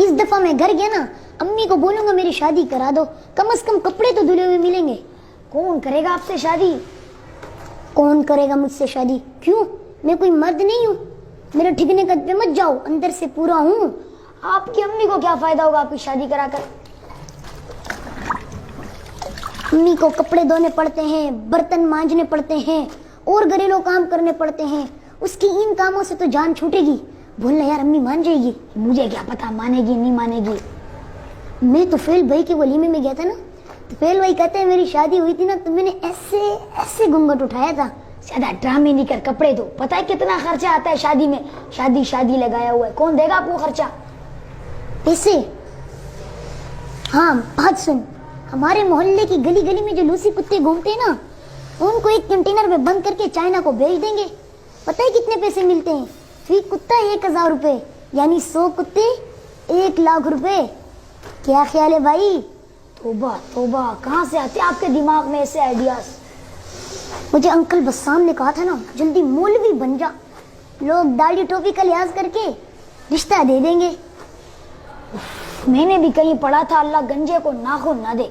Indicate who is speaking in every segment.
Speaker 1: इस दफा मैं घर गया ना, अम्मी को बोलूंगा मेरी शादी करा दो, कम से कम कपड़े तो धुले हुए मिलेंगे। कौन करेगा आपसे शादी? कौन करेगा मुझसे शादी? क्यों, मैं कोई मर्द नहीं हूँ? मेरे ठिकने कद पे मत जाओ, अंदर से पूरा हूँ। आपकी अम्मी को क्या फायदा होगा आपकी शादी कराकर? अम्मी को कपड़े धोने पड़ते हैं, बर्तन मांजने पड़ते हैं और घरेलू काम करने पड़ते हैं। उसकी इन कामों से तो जान छूटेगी। बोलना यार अम्मी मान जाएगी, मुझे क्या पता मानेगी नहीं मानेगी। मैं तुफैल भाई के वलीमे में गया था ना, तुफैल भाई कहते हैं मेरी शादी हुई थी ना तो मैंने ऐसे ऐसे घूंघट उठाया था। ज्यादा ड्रामे नहीं कर, कपड़े दो। पता है कितना खर्चा आता है शादी में? शादी शादी लगाया हुआ है, कौन देगा आपको खर्चा? पैसे? हाँ बात सुन, हमारे मोहल्ले की गली गली में जो लूसी कुत्ते घूमते हैं ना, उनको एक कंटेनर में बंद करके चाइना को भेज देंगे। पता है कितने पैसे मिलते हैं? फी कुत्ता 1000 रुपए, यानी 100 कुत्ते 1 लाख रुपए। क्या ख्याल है भाई? तोबा तोबा, कहाँ से आते आपके दिमाग में ऐसे आइडियाज? मुझे अंकल बस्साम ने कहा था ना, जल्दी मौलवी बन जा, लोग दाढ़ी टोपी का लिहाज करके रिश्ता दे देंगे। मैंने भी कहीं पढ़ा था अल्लाह गंजे को नाखून ना दे।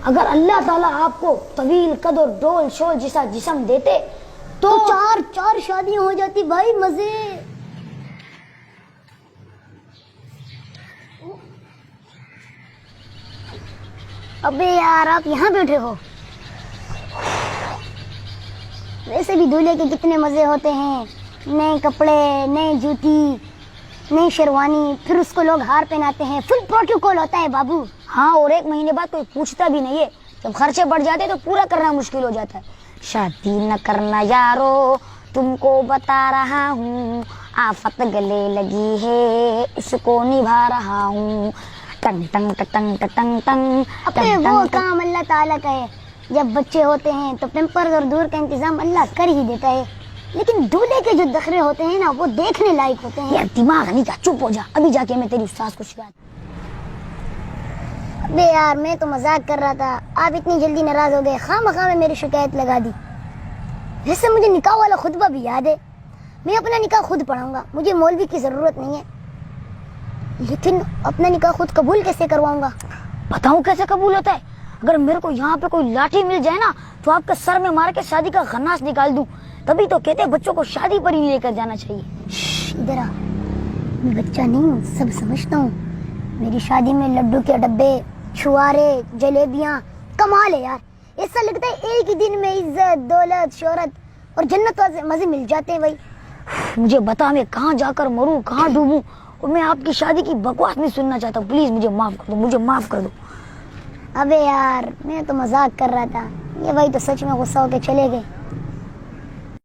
Speaker 1: अगर अल्लाह ताला आपको तवील कद और डोल शोल जैसा जिस्म देते तो चार शादियां हो जाती भाई, मजे। अबे यार आप यहाँ बैठे हो? वैसे भी दूल्हे के कितने मजे होते हैं, नए कपड़े, नए जूती, नई शेरवानी, फिर उसको लोग हार पहनाते हैं, फुल प्रोटोकॉल होता है बाबू। हाँ, और 1 महीने बाद कोई पूछता भी नहीं है। जब खर्चे बढ़ जाते तो पूरा करना मुश्किल हो जाता है। शादी न करना यारो, तुमको बता रहा हूँ, आफत गले लगी है, इसको निभा रहा हूँ। टंग टंग टंग टंग टंग। अपने वो काम अल्लाह ताला का है। जब बच्चे होते हैं तो पेम्पर्स और दूर का इंतजाम अल्लाह कर ही देता है, लेकिन दूल्हे के जो दखरे होते हैं ना, वो देखने लायक होते हैं। यार दिमाग नहीं जा, चुप हो जा, अभी जाके मैं तेरी उस्ताद को शिकायत। अबे यार मैं तो मजाक कर रहा था, आप इतनी जल्दी नाराज हो गए, खामखा में मेरी शिकायत लगा दी। वैसे मुझे निकाह वाला खुतबा भी याद है, मैं अपना निकाह खुद पढ़ाऊंगा, मुझे मौलवी की जरूरत नहीं है। लेकिन अपना निकाह खुद कबूल कैसे करवाऊंगा? बताऊं कैसे कबूल होता है? अगर मेरे को यहाँ पे कोई लाठी मिल जाए ना तो आपके सर में मार के शादी का खन्नास निकाल दूं। तभी तो कहते हैं बच्चों को शादी पर ही लेकर जाना चाहिए। इधर आ, मैं बच्चा नहीं हूँ, सब समझता हूँ। मेरी शादी में लड्डू के डब्बे, छुआरे, जलेबियाँ, कमाल है यार। ऐसा लगता है एक ही दिन में इज्जत, दौलत, शोहरत और जन्नत वाले मजे मिल जाते हैं भाई। मुझे बता मैं कहाँ जाकर मरूं, कहाँ डूबूं, और मैं आपकी शादी की बकवास नहीं सुनना चाहता। प्लीज मुझे माफ कर दो, मुझे माफ कर दो। अबे यार मैं तो मजाक कर रहा था, ये भाई तो सच में गुस्सा होके चले गए।